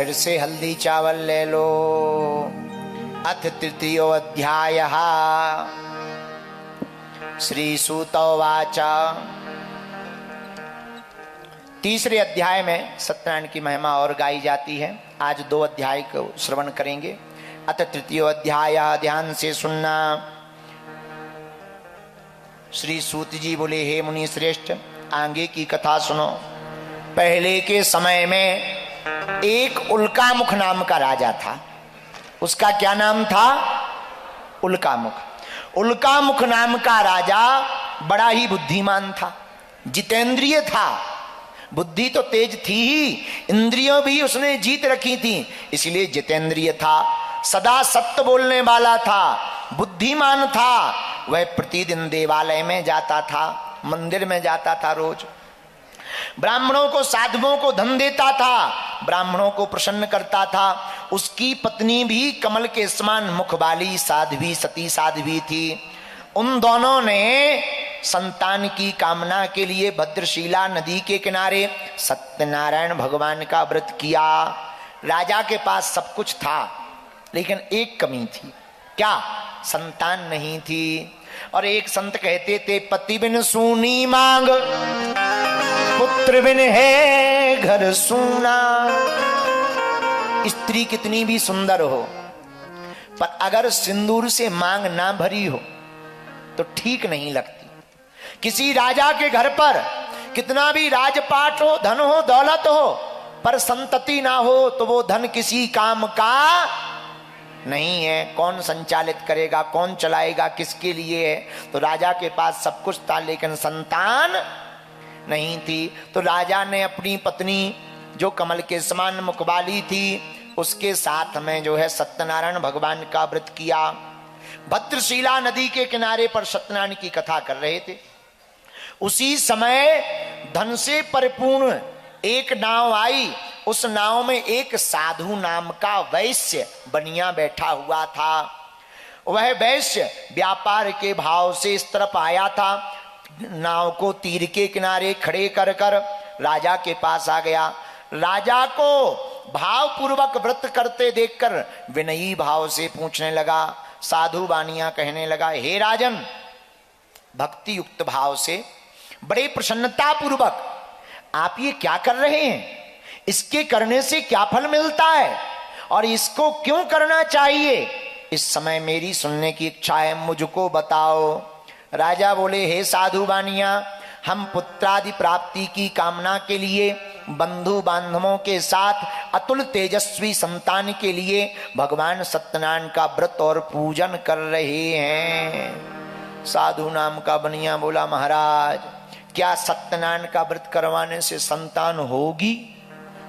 फिर से हल्दी चावल ले लो। अथ तृतीयो अध्यायः। श्री सूत उवाच। तीसरे अध्याय में सत्यनारायण की महिमा और गाई जाती है। आज 2 अध्याय को श्रवण करेंगे। अथ तृतीयो अध्याय, ध्यान से सुनना। श्री सूत जी बोले, हे मुनि श्रेष्ठ, आगे की कथा सुनो। पहले के समय में एक उल्कामुख नाम का राजा था। उसका क्या नाम था? उल्कामुख। उल्कामुख नाम का राजा बड़ा ही बुद्धिमान था, जितेंद्रिय था। बुद्धि तो तेज थी ही, इंद्रियों भी उसने जीत रखी थी, इसलिए जितेंद्रिय था। सदा सत्य बोलने वाला था, बुद्धिमान था। वह प्रतिदिन देवालय में जाता था, मंदिर में जाता था। रोज ब्राह्मणों को, साधुओं को धन देता था, ब्राह्मणों को प्रसन्न करता था। उसकी पत्नी भी कमल के समान मुख वाली साध्वी, सती साध्वी थी। उन दोनों ने संतान की कामना के लिए भद्रशिला नदी के किनारे सत्यनारायण भगवान का व्रत किया। राजा के पास सब कुछ था, लेकिन एक कमी थी। क्या? संतान नहीं थी। और एक संत कहते थे, पति बिन सूनी मांग, पुत्र बिन है घर सूना। स्त्री कितनी भी सुंदर हो, पर अगर सिंदूर से मांग ना भरी हो तो ठीक नहीं लगती। किसी राजा के घर पर कितना भी राजपाट हो, धन हो, दौलत हो, पर संतति ना हो तो वो धन किसी काम का नहीं है। कौन संचालित करेगा, कौन चलाएगा, किसके लिए है? तो राजा के पास सब कुछ था, लेकिन संतान नहीं थी। तो राजा ने अपनी पत्नी, जो कमल के समान मुख वाली थी, उसके साथ में जो है सत्यनारायण भगवान का व्रत किया। भद्रशिला नदी के किनारे पर सत्यनारायण की कथा कर रहे थे। उसी समय धन से परिपूर्ण एक नाव आई। उस नाव में एक साधु नाम का वैश्य बनिया बैठा हुआ था। वह वैश्य व्यापार के भाव से इस तरफ आया था। नाव को तीर के किनारे खड़े कर कर राजा के पास आ गया। राजा को भाव पूर्वक व्रत करते देखकर विनयी भाव से पूछने लगा। साधु बानिया कहने लगा, हे राजन, भक्ति युक्त भाव से बड़े प्रसन्नता पूर्वक आप ये क्या कर रहे हैं? इसके करने से क्या फल मिलता है और इसको क्यों करना चाहिए? इस समय मेरी सुनने की इच्छा है, मुझको बताओ। राजा बोले, हे साधु बानिया, हम पुत्रादि प्राप्ति की कामना के लिए, बंधु बांधवों के साथ अतुल तेजस्वी संतान के लिए भगवान सत्यनारायण का व्रत और पूजन कर रहे हैं। साधु नाम का बनिया बोला, महाराज, क्या सत्यनारायण का व्रत करवाने से संतान होगी?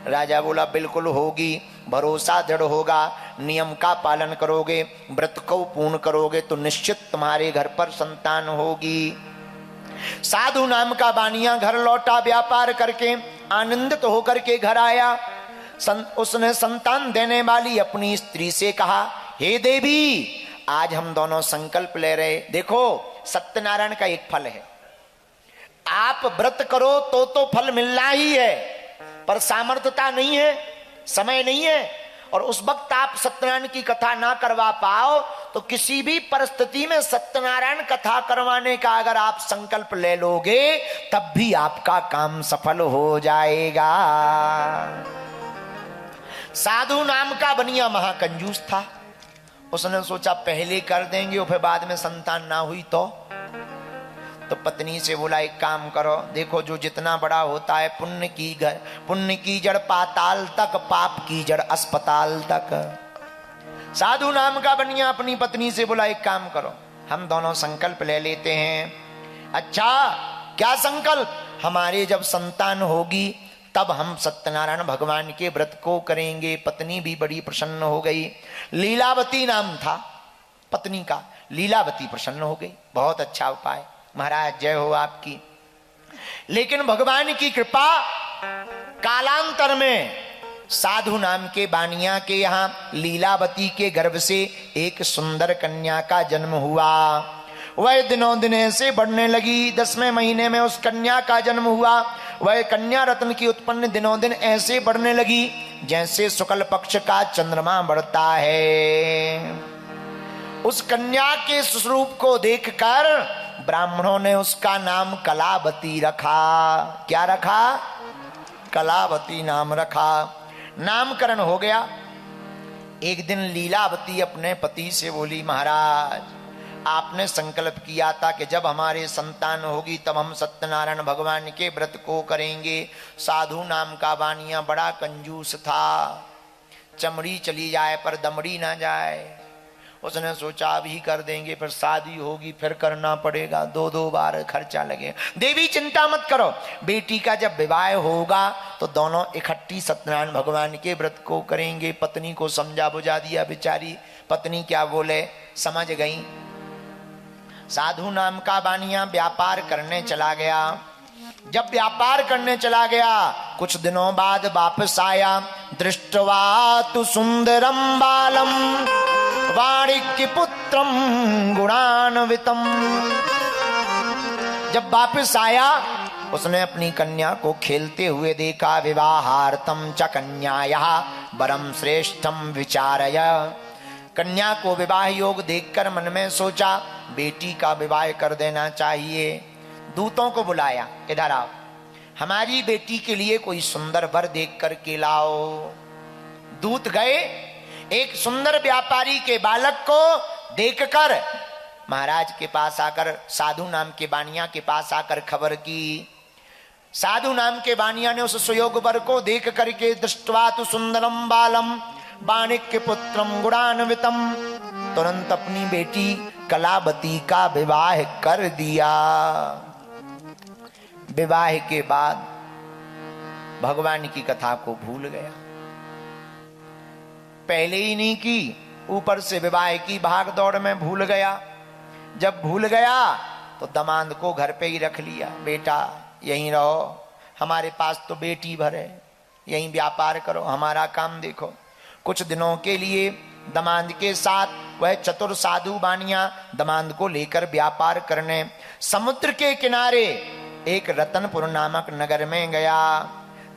राजा बोला, बिल्कुल होगी। भरोसा दृढ़ होगा, नियम का पालन करोगे, व्रत को पूर्ण करोगे तो निश्चित तुम्हारे घर पर संतान होगी। साधु नाम का बानिया घर लौटा, व्यापार करके आनंदित होकर के घर आया। उसने संतान देने वाली अपनी स्त्री से कहा, हे देवी, आज हम दोनों संकल्प ले रहे। देखो, सत्यनारायण का एक फल है, आप व्रत करो तो फल मिलना ही है, पर सामर्थ्यता नहीं है, समय नहीं है, और उस वक्त आप सत्यनारायण की कथा ना करवा पाओ तो किसी भी परिस्थिति में सत्यनारायण कथा करवाने का अगर आप संकल्प ले लोगे तब भी आपका काम सफल हो जाएगा। साधु नाम का बनिया महाकंजूस था। उसने सोचा पहले कर देंगे और फिर बाद में संतान ना हुई तो पत्नी से बोला, एक काम करो, देखो जो जितना बड़ा होता है, पुण्य की जड़ पाताल तक, पाप की जड़ अस्पताल तक। साधु नाम का बनिया अपनी पत्नी से बोला, एक काम करो, हम दोनों संकल्प ले लेते हैं। अच्छा, क्या संकल्प? हमारे जब संतान होगी तब हम सत्यनारायण भगवान के व्रत को करेंगे। पत्नी भी बड़ी प्रसन्न हो गई। लीलावती नाम था पत्नी का। लीलावती प्रसन्न हो गई। बहुत अच्छा उपाय महाराज, जय हो आपकी। लेकिन भगवान की कृपा, कालांतर में साधु नाम के बानिया के यहां लीलावती के गर्भ से एक सुंदर कन्या का जन्म हुआ। वह दिनों दिन से बढ़ने लगी। 10वें महीने में उस कन्या का जन्म हुआ। वह कन्या रत्न की उत्पन्न दिनों दिन ऐसे बढ़ने लगी जैसे शुक्ल पक्ष का चंद्रमा बढ़ता है। उस कन्या के स्वरूप को देखकर ब्राह्मणों ने उसका नाम कलावती रखा। क्या रखा? कलावती नाम रखा। नामकरण हो गया। एक दिन लीलावती अपने पति से बोली, महाराज आपने संकल्प किया था कि जब हमारे संतान होगी तब हम सत्यनारायण भगवान के व्रत को करेंगे। साधु नाम का बानिया बड़ा कंजूस था, चमड़ी चली जाए पर दमड़ी ना जाए। उसने सोचा अभी कर देंगे, फिर शादी होगी फिर करना पड़ेगा, दो बार खर्चा लगे। देवी चिंता मत करो, बेटी का जब विवाह होगा तो दोनों इकट्ठी सत्यनारायण भगवान के व्रत को करेंगे। पत्नी को समझा बुझा दिया। बेचारी पत्नी क्या बोले समझ गई। साधु नाम का बानिया व्यापार करने चला गया। जब व्यापार करने चला गया कुछ दिनों बाद वापस आया। दृष्टवा तु सुंदरम बालम वाणिक्य पुत्रम गुणान्वितम। जब वापस आया उसने अपनी कन्या को खेलते हुए देखा। विवाहार्थम च कन्याया वरम श्रेष्ठम विचारय। कन्या को विवाह योग देखकर मन में सोचा बेटी का विवाह कर देना चाहिए। दूतों को बुलाया, इधर आओ, हमारी बेटी के लिए कोई सुंदर वर देख कर के लाओ। दूत गए, एक सुंदर व्यापारी के बालक को देखकर महाराज के पास आकर, साधु नाम के बानिया के पास आकर खबर की। साधु नाम के बानिया ने उस सुयोग वर को देख करके दृष्टवा तु सुंदरम बालम वाणिक्य पुत्रम गुणान्वितम, तुरंत अपनी बेटी कलावती का विवाह कर दिया। विवाह के बाद भगवान की कथा को भूल गया। पहले ही नहीं की, ऊपर से विवाह की भाग दौड़ में भूल गया। जब भूल गया तो दामाद को घर पे ही रख लिया। बेटा यहीं रहो, हमारे पास तो बेटी भर है, यहीं व्यापार करो, हमारा काम देखो। कुछ दिनों के लिए दामाद के साथ वह चतुर साधु बानिया दामाद को लेकर व्यापार करने समुद्र के किनारे एक रतनपुर नामक नगर में गया।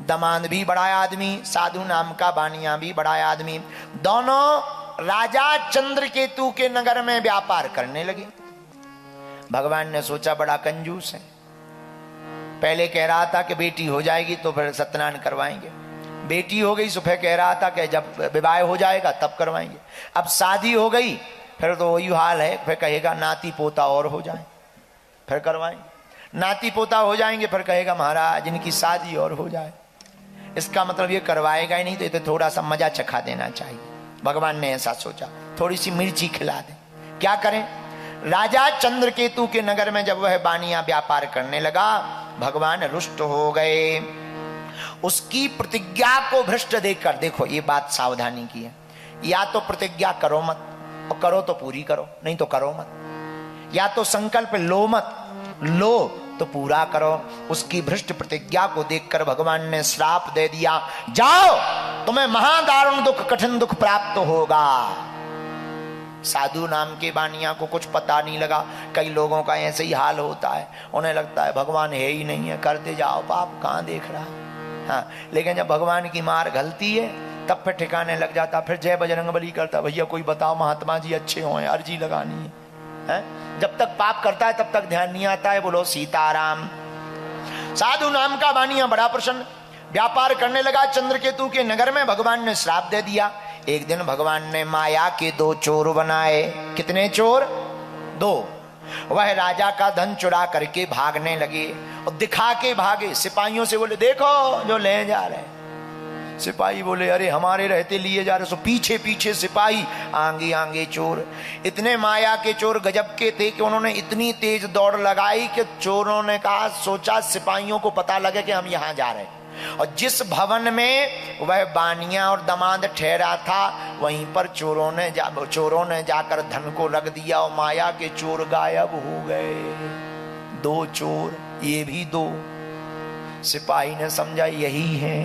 दामाद भी बड़ा आदमी, साधु नाम का बानिया भी बड़ा आदमी, दोनों राजा चंद्रकेतु के नगर में व्यापार करने लगे। भगवान ने सोचा बड़ा कंजूस है, पहले कह रहा था कि बेटी हो जाएगी तो फिर सत्यनारायण करवाएंगे, बेटी हो गई तो फिर कह रहा था कि जब विवाह हो जाएगा तब करवाएंगे, अब शादी हो गई फिर तो वही हाल है, फिर कहेगा नाती पोता और हो जाए फिर करवाएंगे, नाती पोता हो जाएंगे फिर कहेगा महाराज इनकी शादी और हो जाए। इसका मतलब ये करवाएगा ही नहीं, तो ये तो थोड़ा सा मजा चखा देना चाहिए। भगवान ने ऐसा सोचा, थोड़ी सी मिर्ची खिला दे। क्या करें, राजा चंद्रकेतु के नगर में जब वह बानिया व्यापार करने लगा भगवान रुष्ट हो गए। उसकी प्रतिज्ञा को भ्रष्ट देखकर, देखो ये बात सावधानी की है, या तो प्रतिज्ञा करो मत, और करो तो पूरी करो, नहीं तो करो मत। या तो संकल्प लो मत, लो तो पूरा करो। उसकी भ्रष्ट प्रतिज्ञा को देखकर भगवान ने श्राप दे दिया, जाओ तुम्हें महादारुण दुख कठिन दुख प्राप्त होगा। साधु नाम के बानिया को कुछ पता नहीं लगा। कई लोगों का ऐसे ही हाल होता है, उन्हें लगता है भगवान है ही नहीं है, करते जाओ पाप, कहां देख रहा है। हाँ, लेकिन जब भगवान की मार घलती है तब फिर ठिकाने लग जाता, फिर जय बजरंगबली करता, भैया कोई बताओ महात्मा जी अच्छे हों, अर्जी लगानी है। जब तक पाप करता है तब तक ध्यान नहीं आता है। बोलो सीताराम। साधु नाम का बानिया बड़ा प्रसन्न व्यापार करने लगा। चंद्रकेतु के नगर में भगवान ने श्राप दे दिया। एक दिन भगवान ने माया के 2 चोर बनाए। कितने चोर? 2। वह राजा का धन चुरा करके भागने लगे और दिखा के भागे। सिपाहियों से बोले देखो जो ले जा रहे। सिपाही बोले अरे हमारे रहते लिए जा रहे। सो पीछे पीछे सिपाही, आगे आगे चोर। इतने माया के चोर गजब के थे कि उन्होंने इतनी तेज दौड़ लगाई कि चोरों ने कहा, सोचा सिपाहियों को पता लगे कि हम यहाँ जा रहे हैं। और जिस भवन में वह बानिया और दामाद ठहरा था वहीं पर चोरों ने जाकर धन को रख दिया और माया के चोर गायब हो गए। 2 चोर, ये भी 2। सिपाही ने समझा यही है।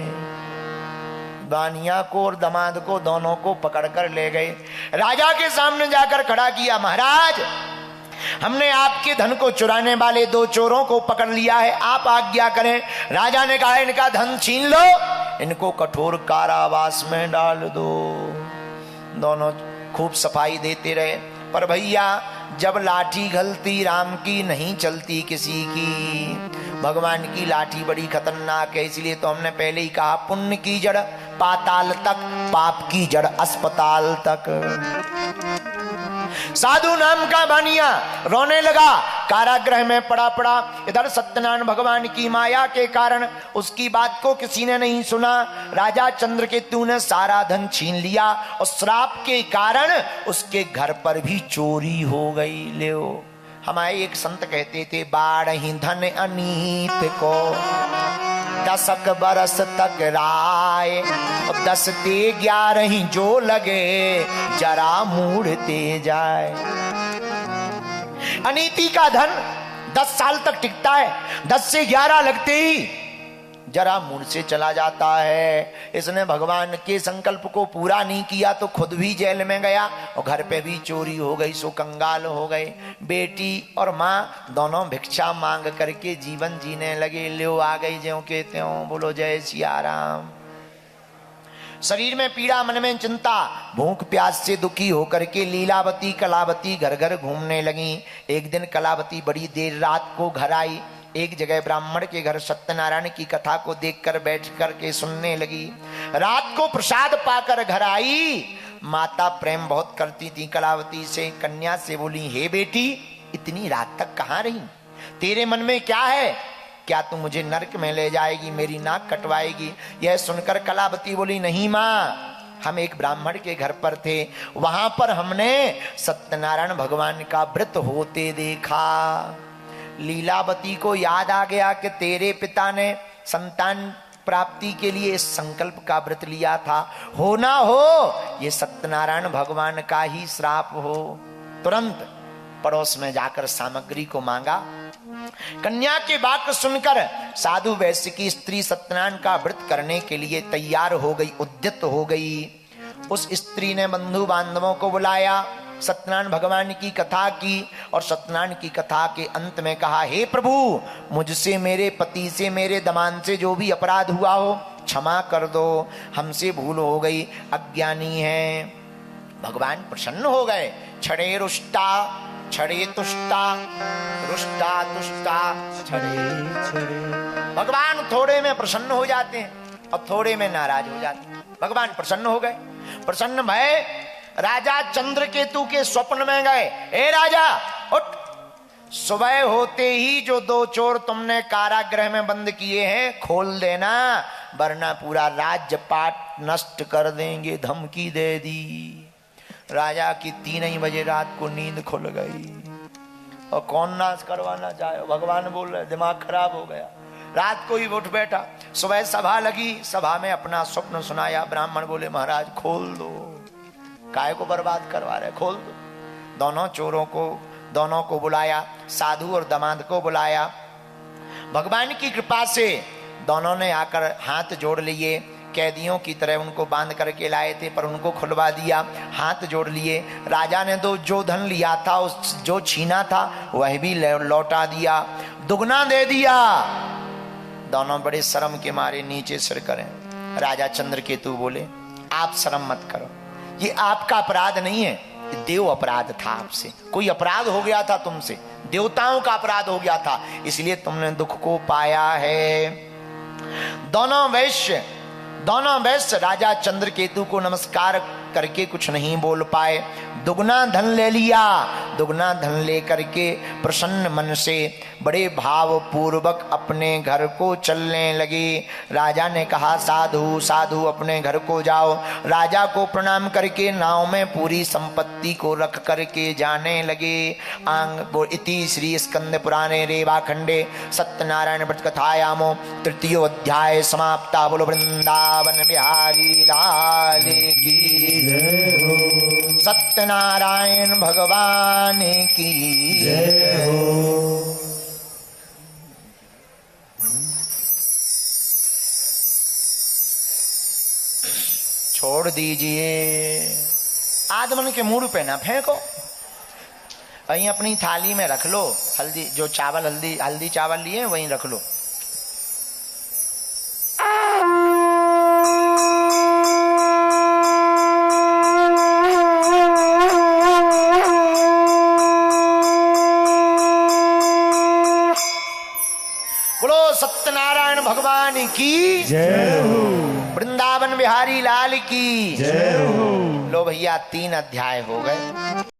बानिया को और दामाद को दोनों को पकड़कर ले गए, राजा के सामने जाकर खड़ा किया। महाराज हमने आपके धन को चुराने वाले 2 चोरों को पकड़ लिया है, आप आज्ञा करें। राजा ने कहा इनका धन छीन लो, इनको कठोर कारावास में डाल दो। दोनों खूब सफाई देते रहे, पर भैया जब लाठी घलती राम की नहीं चलती किसी की। भगवान की लाठी बड़ी खतरनाक है, इसलिए तो हमने पहले ही कहा पुण्य की जड़ पाताल तक, पाप की जड़ अस्पताल तक। साधु नाम का बानिया रोने लगा, कारागृह में पड़ा। इधर सत्यनारायण भगवान की माया के कारण उसकी बात को किसी ने नहीं सुना। राजा चंद्रकेतु ने सारा धन छीन लिया और श्राप के कारण उसके घर पर भी चोरी हो गई। ले हमारे एक संत कहते थे, बाढ़ही धन अनीत को 10 बरस तक राय, 10 ते 11 जो लगे जरा मूढ़ते जाए। अनीति का धन 10 साल तक टिकता है, 10 से 11 लगते ही जरा मुड़ से चला जाता है। इसने भगवान के संकल्प को पूरा नहीं किया तो खुद भी जेल में गया और घर पे भी चोरी हो गई, सो कंगाल हो गए। बेटी और माँ दोनों भिक्षा मांग करके जीवन जीने लगे। लो आ गई ज्यों के त्यों, बोलो जय सिया राम। शरीर में पीड़ा, मन में चिंता, भूख प्यास से दुखी होकर के लीलावती कलावती घर घर घूमने लगी। एक दिन कलावती बड़ी देर रात को घर आई। एक जगह ब्राह्मण के घर सत्यनारायण की कथा को देखकर बैठ करके सुनने लगी। रात को प्रसाद पाकर घर आई। माता प्रेम बहुत करती थी कलावती से। कन्या से बोली, हे बेटी इतनी रात तक कहाँ रही, तेरे मन में क्या है? क्या तू मुझे नरक में ले जाएगी, मेरी नाक कटवाएगी? यह सुनकर कलावती बोली, नहीं माँ, हम एक ब्राह्मण के घर पर थे, वहां पर हमने सत्यनारायण भगवान का व्रत होते देखा। लीलावती को याद आ गया कि तेरे पिता ने संतान प्राप्ति के लिए इस संकल्प का व्रत लिया था, हो ना हो ये सत्यनारायण भगवान का ही श्राप हो। तुरंत पड़ोस में जाकर सामग्री को मांगा। कन्या के वाक्य सुनकर साधु वैश्य की स्त्री सत्यनारायण का व्रत करने के लिए तैयार हो गई, उद्यत हो गई। उस स्त्री ने बंधु बांधवों को बुलाया, सत्यनारायण भगवान की कथा की और सत्यनारायण की कथा के अंत में कहा, हे प्रभु मुझसे, मेरे पति से, मेरे दमान से जो भी अपराध हुआ हो क्षमा कर दो, हमसे भूल हो गई, अज्ञानी है। भगवान प्रसन्न हो गए। छड़े रुष्टा छड़े तुष्टा, रुष्टा तुष्टा छड़े। भगवान थोड़े में प्रसन्न हो जाते हैं और थोड़े में नाराज हो जाते हैं। भगवान प्रसन्न हो गए। प्रसन्न भय राजा चंद्रकेतु के स्वप्न में गए। ए राजा उठ, सुबह होते ही जो 2 चोर तुमने कारागृह में बंद किए हैं खोल देना, वरना पूरा राज्यपाट नष्ट कर देंगे। धमकी दे दी। राजा की 3 ही बजे रात को नींद खुल गई। और कौन नाश करवाना चाहे, भगवान बोल रहे, दिमाग खराब हो गया। रात को ही उठ बैठा। सुबह सभा लगी, सभा में अपना स्वप्न सुनाया। ब्राह्मण बोले, महाराज खोल दो, काय को बर्बाद करवा रहे, खोल दो। दोनों को बुलाया, साधु और दामाद को बुलाया। भगवान की कृपा से दोनों ने आकर हाथ जोड़ लिए। कैदियों की तरह उनको बांध करके लाए थे, पर उनको खुलवा दिया, हाथ जोड़ लिए। राजा ने जो धन लिया था, उस जो छीना था वह भी लौटा दिया, दुगना दे दिया। दोनों बड़े शर्म के मारे नीचे सिर करें। राजा चंद्रकेतु बोले, आप शर्म मत करो, ये आपका अपराध नहीं है, देव अपराध था आपसे। कोई अपराध हो गया था तुमसे, देवताओं का अपराध हो गया था, इसलिए तुमने दुख को पाया है। दोनों वैश्य राजा चंद्रकेतु को नमस्कार करके कुछ नहीं बोल पाए। दुगना धन ले लिया। दुगना धन ले करके प्रसन्न मन से बड़े भाव पूर्वक अपने घर को चलने लगे। राजा ने कहा, साधु साधु अपने घर को जाओ। राजा को प्रणाम करके नाव में पूरी संपत्ति को रख करके जाने लगे। इति श्री स्कंद पुराणे रेवा खंडे सत्यनारायण व्रत कथायामो 3य अध्याय समाप्ता। बोलो वृंदावन बिहारी लाल की जय हो, सत्यनारायण भगवान की जय हो। छोड़ दीजिए, आदमन के मूड पे ना फेंको। वहीं अपनी थाली में रख लो, हल्दी जो चावल हल्दी चावल लिए वहीं रख लो। बोलो सत्यनारायण भगवान की जय हो। वृंदावन बिहारी लाल की जय हो। लो भैया 3 अध्याय हो गए।